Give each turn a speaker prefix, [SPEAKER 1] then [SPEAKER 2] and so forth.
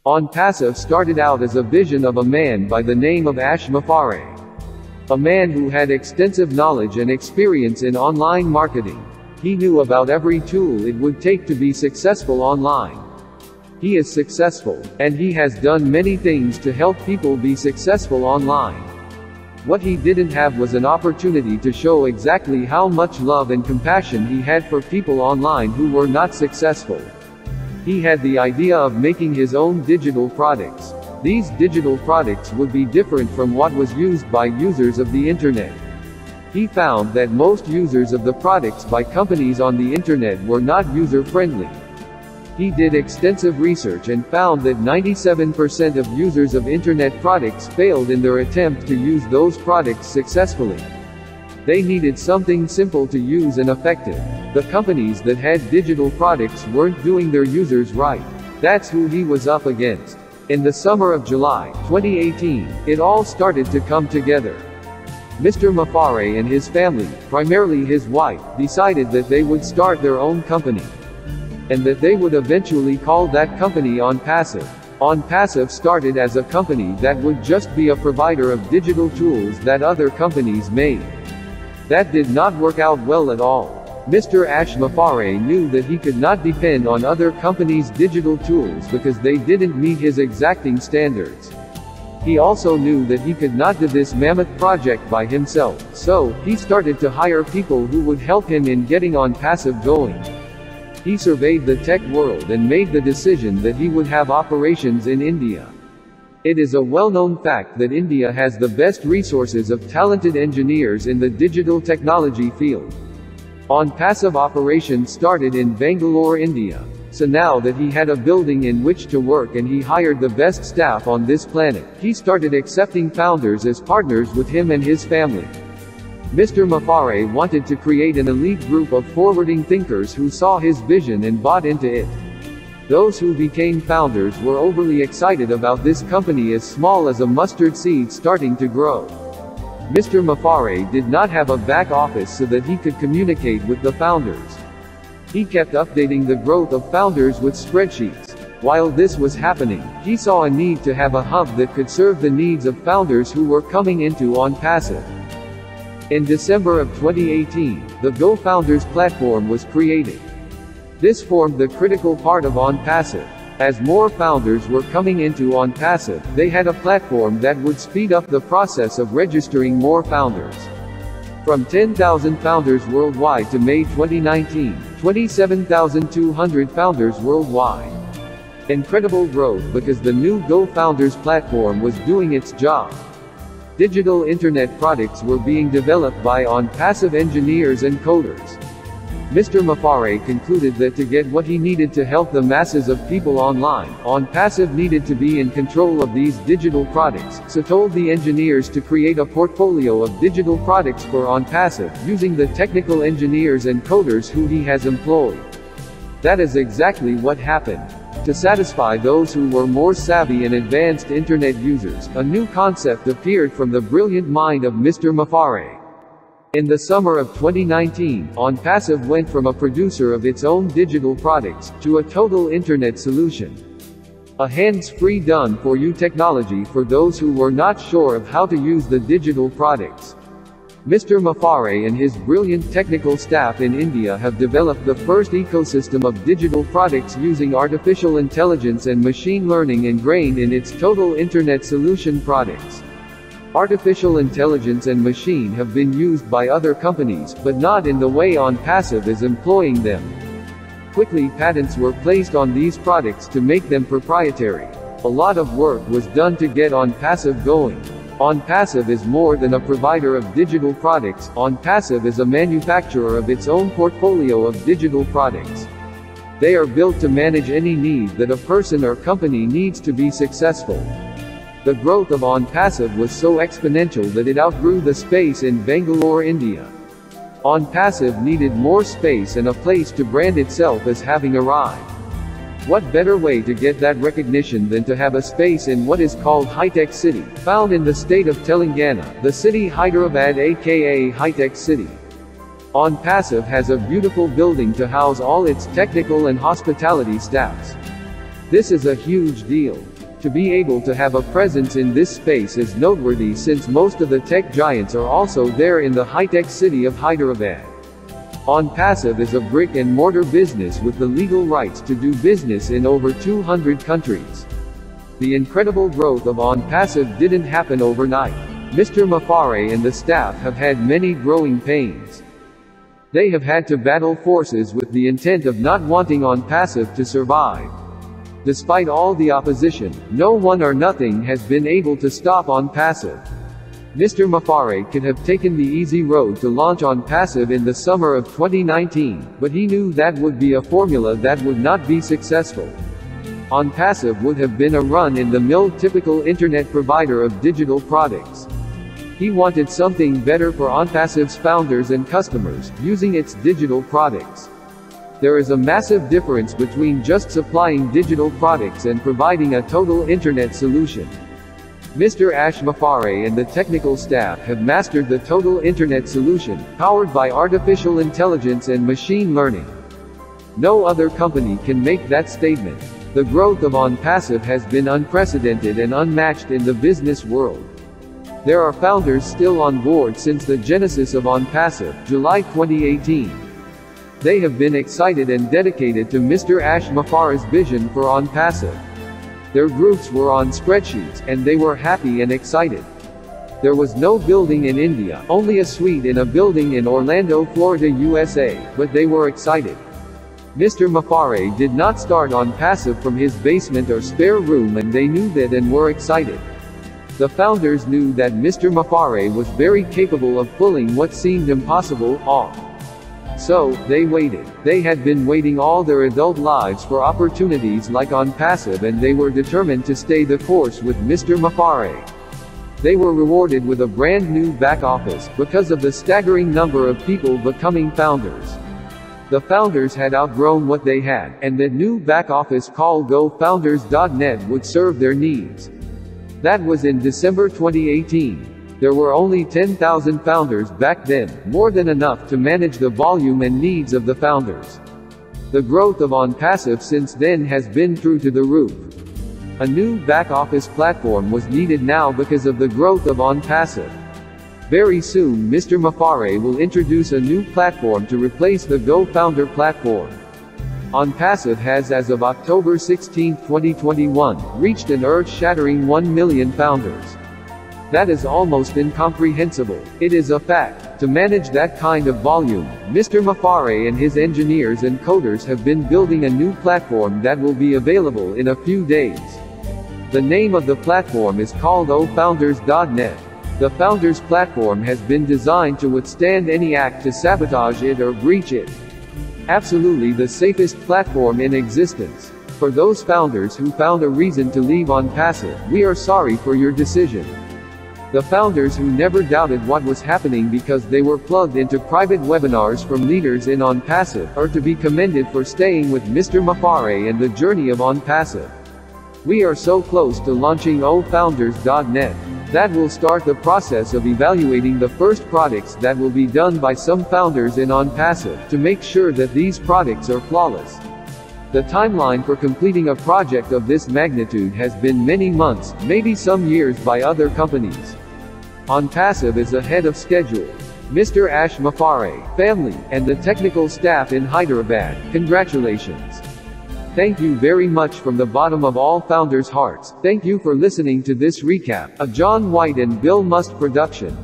[SPEAKER 1] ONPASSIVE started out as a vision of a man by the name of Ash Mufareh. A man who had extensive knowledge and experience in online marketing. He knew about every tool it would take to be successful online. He is successful, and he has done many things to help people be successful online. What he didn't have was an opportunity to show exactly how much love and compassion he had for people online who were not successful. He had the idea of making his own digital products. These digital products would be different from what was used by users of the internet. He found that most users of the products by companies on the internet were not user-friendly. He did extensive research and found that 97% of users of internet products failed in their attempt to use those products successfully. They needed something simple to use and effective. The companies that had digital products weren't doing their users right. That's who he was up against. In the summer of July 2018, it all started to come together. Mr. Mufareh and his family, primarily his wife, decided that they would start their own company. And that they would eventually call that company ONPASSIVE. ONPASSIVE started as a company that would just be a provider of digital tools that other companies made. That did not work out well at all. Mr. Ash Mufareh knew that he could not depend on other companies' digital tools because they didn't meet his exacting standards. He also knew that he could not do this mammoth project by himself, so he started to hire people who would help him in getting ONPASSIVE going. He surveyed the tech world and made the decision that he would have operations in India. It is a well-known fact that India has the best resources of talented engineers in the digital technology field. ONPASSIVE operations started in Bangalore, India. So now that he had a building in which to work and he hired the best staff on this planet, he started accepting founders as partners with him and his family. Mr. Mufareh wanted to create an elite group of forwarding thinkers who saw his vision and bought into it. Those who became founders were overly excited about this company as small as a mustard seed starting to grow. Mr. Mufareh did not have a back office so that he could communicate with the founders. He kept updating the growth of founders with spreadsheets. While this was happening, he saw a need to have a hub that could serve the needs of founders who were coming into ONPASSIVE. In December of 2018, the Go Founders platform was created. This formed the critical part of ONPASSIVE. As more founders were coming into ONPASSIVE, they had a platform that would speed up the process of registering more founders. From 10,000 founders worldwide to May 2019, 27,200 founders worldwide. Incredible growth because the new Go Founders platform was doing its job. Digital internet products were being developed by ONPASSIVE engineers and coders. Mr. Mufareh concluded that to get what he needed to help the masses of people online, ONPASSIVE needed to be in control of these digital products, so told the engineers to create a portfolio of digital products for ONPASSIVE, using the technical engineers and coders who he has employed. That is exactly what happened. To satisfy those who were more savvy and advanced internet users, a new concept appeared from the brilliant mind of Mr. Mufareh. In the summer of 2019, ONPASSIVE went from a producer of its own digital products, to a total internet solution. A hands-free done-for-you technology for those who were not sure of how to use the digital products. Mr. Mufareh and his brilliant technical staff in India have developed the first ecosystem of digital products using artificial intelligence and machine learning ingrained in its total internet solution products. Artificial intelligence and machine have been used by other companies, but not in the way ONPASSIVE is employing them. Quickly patents were placed on these products to make them proprietary. A lot of work was done to get ONPASSIVE going. ONPASSIVE is more than a provider of digital products, ONPASSIVE is a manufacturer of its own portfolio of digital products. They are built to manage any need that a person or company needs to be successful. The growth of ONPASSIVE was so exponential that it outgrew the space in Bangalore, India. ONPASSIVE needed more space and a place to brand itself as having arrived. What better way to get that recognition than to have a space in what is called Hi-Tech City, found in the state of Telangana, the city Hyderabad aka Hi-Tech City. ONPASSIVE has a beautiful building to house all its technical and hospitality staffs. This is a huge deal. To be able to have a presence in this space is noteworthy since most of the tech giants are also there in the high-tech city of Hyderabad. ONPASSIVE is a brick-and-mortar business with the legal rights to do business in over 200 countries. The incredible growth of ONPASSIVE didn't happen overnight. Mr. Mufareh and the staff have had many growing pains. They have had to battle forces with the intent of not wanting ONPASSIVE to survive. Despite all the opposition, no one or nothing has been able to stop ONPASSIVE. Mr. Mufareh could have taken the easy road to launch ONPASSIVE in the summer of 2019, but he knew that would be a formula that would not be successful. ONPASSIVE would have been a run-in-the-mill typical internet provider of digital products. He wanted something better for ONPASSIVE's founders and customers, using its digital products. There is a massive difference between just supplying digital products and providing a total internet solution. Mr. Ash Mufareh and the technical staff have mastered the total internet solution, powered by artificial intelligence and machine learning. No other company can make that statement. The growth of ONPASSIVE has been unprecedented and unmatched in the business world. There are founders still on board since the genesis of ONPASSIVE, July 2018. They have been excited and dedicated to Mr. Ash Mufareh's vision for ONPASSIVE. Their groups were on spreadsheets, and they were happy and excited. There was no building in India, only a suite in a building in Orlando, Florida, USA, but they were excited. Mr. Mufareh did not start ONPASSIVE from his basement or spare room, and they knew that and were excited. The founders knew that Mr. Mufareh was very capable of pulling what seemed impossible off. So, they waited. They had been waiting all their adult lives for opportunities like ONPASSIVE, and they were determined to stay the course with Mr. Mufareh. They were rewarded with a brand new back office, because of the staggering number of people becoming founders. The founders had outgrown what they had, and the new back office called GoFounders.net would serve their needs. That was in December 2018. There were only 10,000 founders back then, more than enough to manage the volume and needs of the founders. The growth of ONPASSIVE since then has been through to the roof. A new back-office platform was needed now because of the growth of ONPASSIVE. Very soon Mr. Mufareh will introduce a new platform to replace the GoFounder platform. ONPASSIVE has, as of October 16, 2021, reached an earth-shattering 1 million founders. That is almost incomprehensible. It is a fact. To manage that kind of volume, Mr. Mufareh and his engineers and coders have been building a new platform that will be available in a few days. The name of the platform is called GoFounders.net. The Founders platform has been designed to withstand any act to sabotage it or breach it. Absolutely the safest platform in existence. For those founders who found a reason to leave ONPASSIVE, we are sorry for your decision. The founders who never doubted what was happening because they were plugged into private webinars from leaders in ONPASSIVE are to be commended for staying with Mr. Mufareh and the journey of ONPASSIVE. We are so close to launching GoFounders.net. That will start the process of evaluating the first products that will be done by some founders in ONPASSIVE to make sure that these products are flawless. The timeline for completing a project of this magnitude has been many months, maybe some years by other companies. ONPASSIVE is ahead of schedule. Mr. Ash Mufareh, family, and the technical staff in Hyderabad, congratulations. Thank you very much from the bottom of all founders' hearts. Thank you for listening to this recap, a John White and Bill Must production.